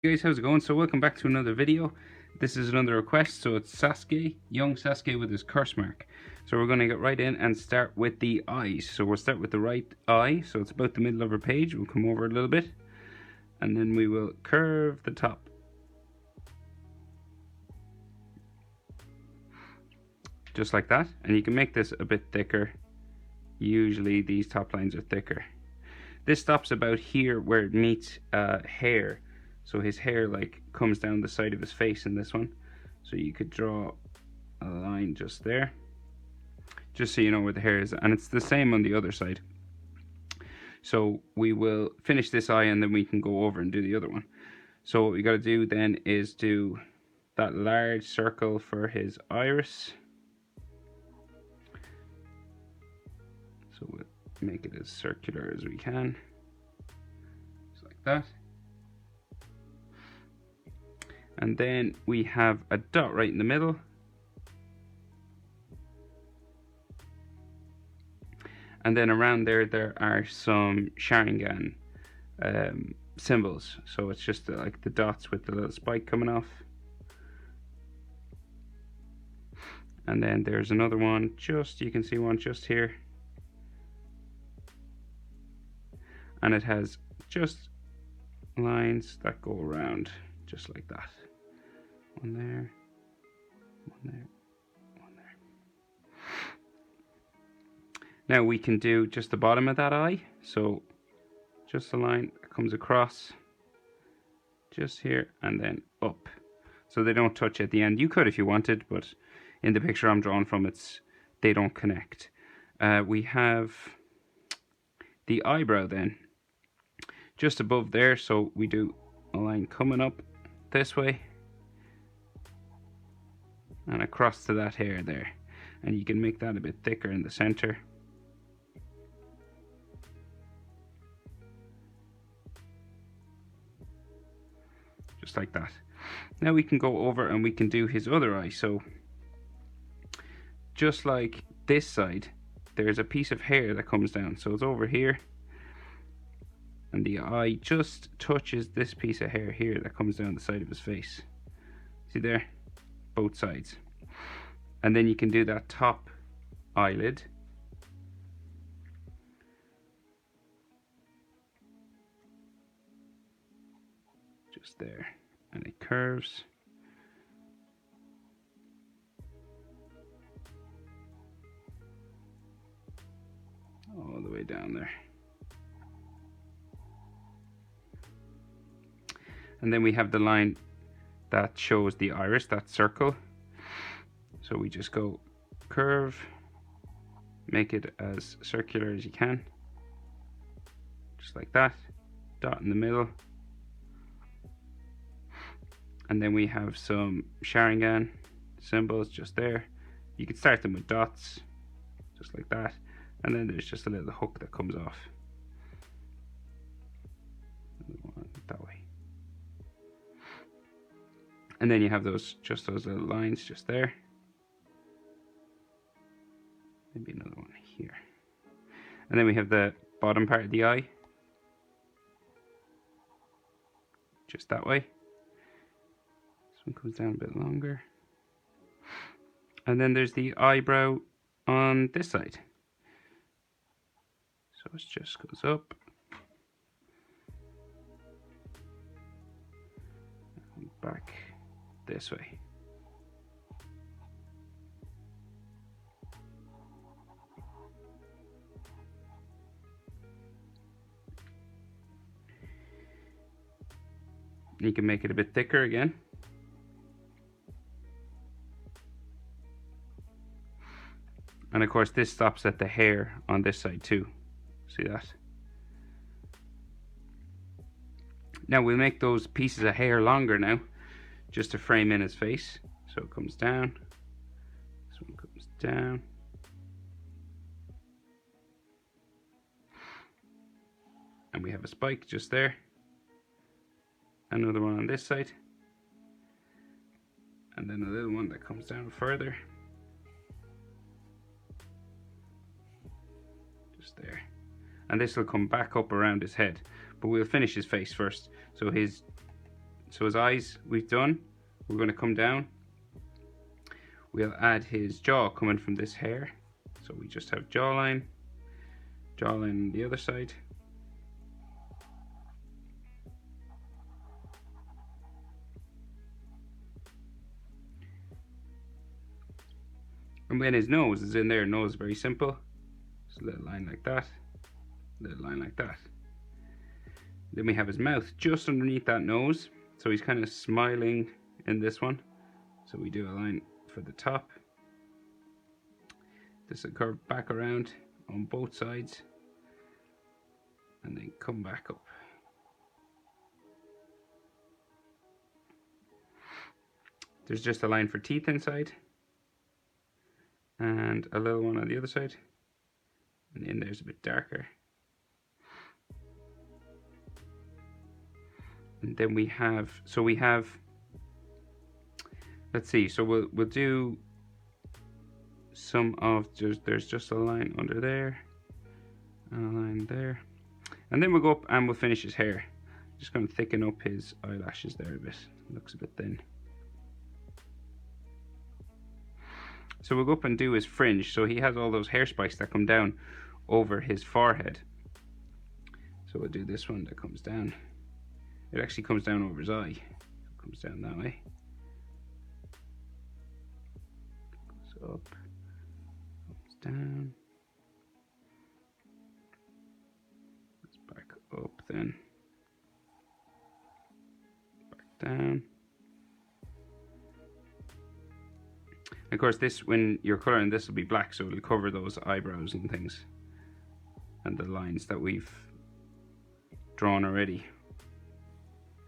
Hey guys, how's it going? So welcome back to another video. This is another request, so it's Sasuke, young Sasuke with his curse mark. So we're going to get right in and start with the eyes. So we'll start with the right eye, so it's about the middle of our page. We'll come over a little bit, and then we will curve the top. Just like that, and you can make this a bit thicker. Usually these top lines are thicker. This stops about here where it meets hair. So his hair like comes down the side of his face in this one. So you could draw a line just there, just so you know where the hair is, and it's the same on the other side. So we will finish this eye and then we can go over and do the other one. So what we got to do then is do that large circle for his iris. So we'll make it as circular as we can, just like that. And then we have a dot right in the middle. And then around there are some Sharingan symbols. So it's just like the dots with the little spike coming off. And then there's another one, you can see one just here. And it has just lines that go around, just like that. One there, one there, one there. Now we can do just the bottom of that eye. So just a line that comes across just here and then up. So they don't touch at the end. You could if you wanted, but in the picture I'm drawing from, they don't connect. We have the eyebrow then, just above there. So we do a line coming up this way and across to that hair there, and you can make that a bit thicker in the center. Just like that. Now we can go over and we can do his other eye. So just like this side, there's a piece of hair that comes down, so it's over here, and the eye just touches this piece of hair here that comes down the side of his face. See there? Both sides. And then you can do that top eyelid. Just there. And it curves. All the way down there. And then we have the line that shows the iris, that circle. So we just go curve, make it as circular as you can, just like that, dot in the middle. And then we have some Sharingan symbols just there. You can start them with dots, just like that. And then there's just a little hook that comes off. That way. And then you have those little lines just there. Maybe another one here. And then we have the bottom part of the eye. Just that way. This one comes down a bit longer. And then there's the eyebrow on this side. So it just goes up. And back this way. You can make it a bit thicker again. And of course this stops at the hair on this side too. See that? Now we'll make those pieces of hair longer now, just to frame in his face. So it comes down. This one comes down. And we have a spike just there. Another one on this side, and then a little one that comes down further, just there. And this will come back up around his head, but we'll finish his face first. So his So his eyes we've done. We're going to come down. We'll add his jaw coming from this hair. So we just have jawline on the other side. And when his nose is in there, nose is very simple. Just a little line like that, little line like that. Then we have his mouth just underneath that nose. So he's kind of smiling in this one. So we do a line for the top. This will curve back around on both sides. And then come back up. There's just a line for teeth inside. And a little one on the other side. And in there's a bit darker. And then we have, let's see, so we'll do some of, there's just a line under there, and a line there. And then we'll go up and we'll finish his hair. Just going to thicken up his eyelashes there a bit. Looks a bit thin. So we'll go up and do his fringe. So he has all those hair spikes that come down over his forehead. So we'll do this one that comes down. It actually comes down over his eye. It comes down that way. Goes up. Comes down. It's back up then. Back down. And of course this, when you're colouring, this will be black, so it'll cover those eyebrows and things. And the lines that we've drawn already.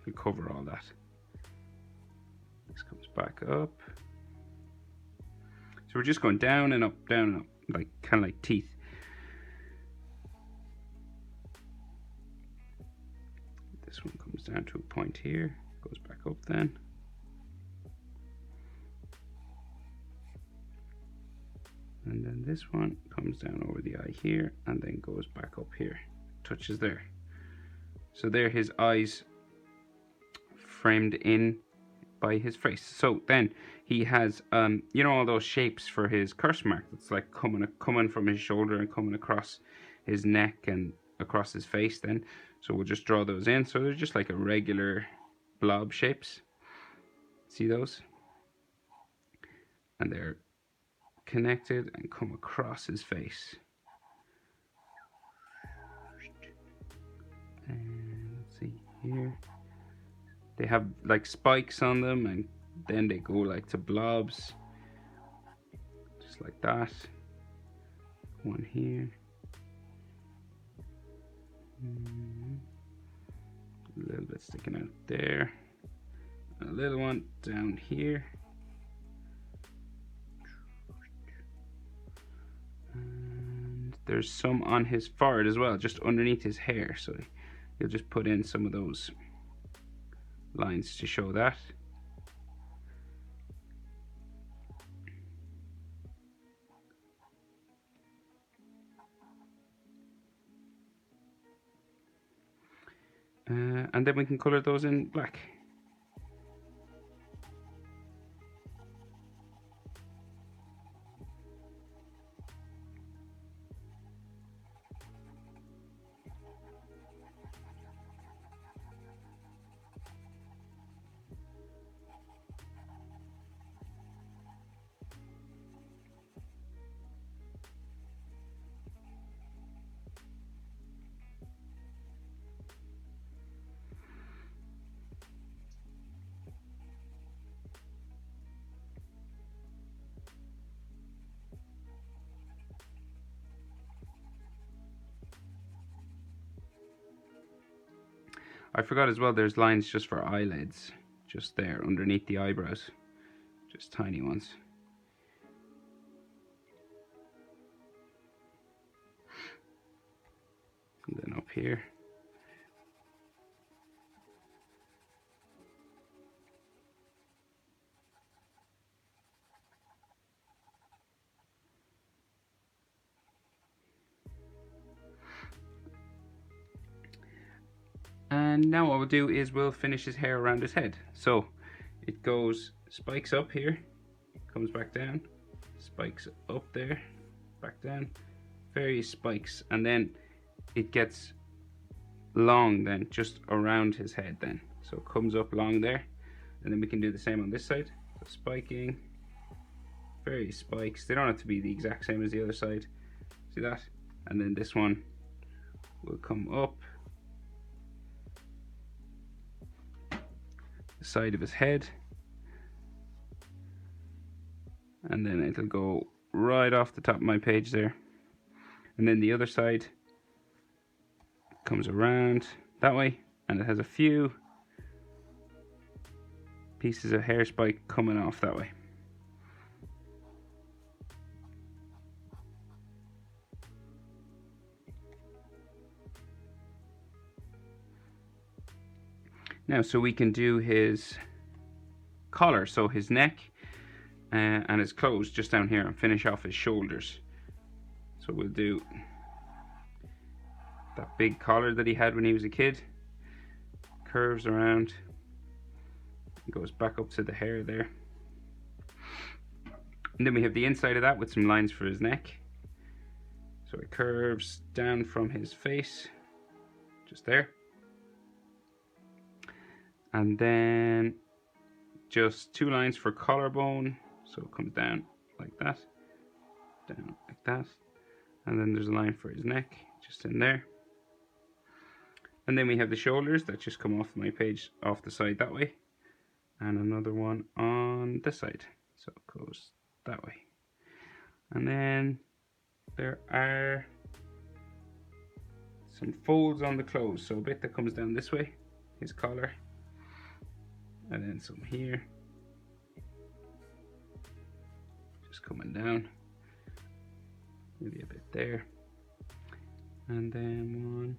We'll cover all that. This comes back up. So we're just going down and up, like kind of like teeth. This one comes down to a point here, goes back up then. And then this one comes down over the eye here and then goes back up here, touches there. So there his eyes framed in by his face. So then he has, you know, all those shapes for his curse mark. It's like coming from his shoulder and coming across his neck and across his face then. So we'll just draw those in. So they're just like a regular blob shapes. See those? And they're connected and come across his face. And let's see here. They have like spikes on them and then they go like to blobs. Just like that. One here. A little bit sticking out there. A little one down here. And there's some on his forehead as well, just underneath his hair. So you'll just put in some of those lines to show that. And then we can color those in black. I forgot as well, there's lines just for eyelids, just there underneath the eyebrows, just tiny ones. And then up here. And now what we'll do is we'll finish his hair around his head. So it goes, spikes up here, comes back down, spikes up there, back down, various spikes, and then it gets long then just around his head then. So it comes up long there, and then we can do the same on this side. So spiking, various spikes. They don't have to be the exact same as the other side. See that? And then this one will come up the side of his head, and then it'll go right off the top of my page there. And then the other side comes around that way, and it has a few pieces of hair spike coming off that way. Now, so we can do his collar, so his neck and his clothes just down here, and finish off his shoulders. So we'll do that big collar that he had when he was a kid, curves around, goes back up to the hair there. And then we have the inside of that with some lines for his neck. So it curves down from his face, just there. And then just 2 lines for collarbone. So it comes down like that, down like that. And then there's a line for his neck, just in there. And then we have the shoulders that just come off my page, off the side that way. And another one on this side. So it goes that way. And then there are some folds on the clothes. So a bit that comes down this way, his collar. And then some here. Just coming down. Maybe a bit there. And then one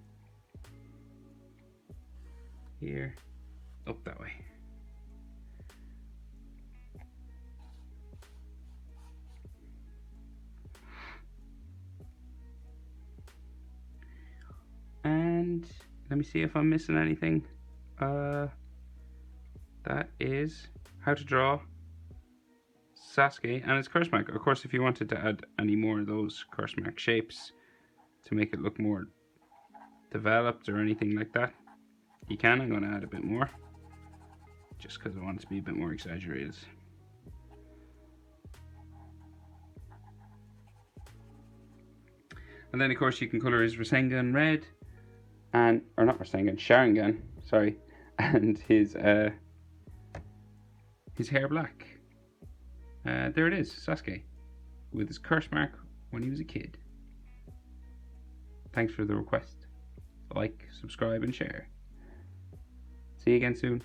here, up that way. And let me see if I'm missing anything. That is how to draw Sasuke and his curse mark. Of course, if you wanted to add any more of those curse mark shapes to make it look more developed or anything like that, you can. I'm going to add a bit more just because I want it to be a bit more exaggerated. And then of course you can color his Rasengan red, and, or not Rasengan, Sharingan, sorry, and his hair black. There it is, Sasuke, with his curse mark when he was a kid. Thanks for the request. Like, subscribe, and share. See you again soon.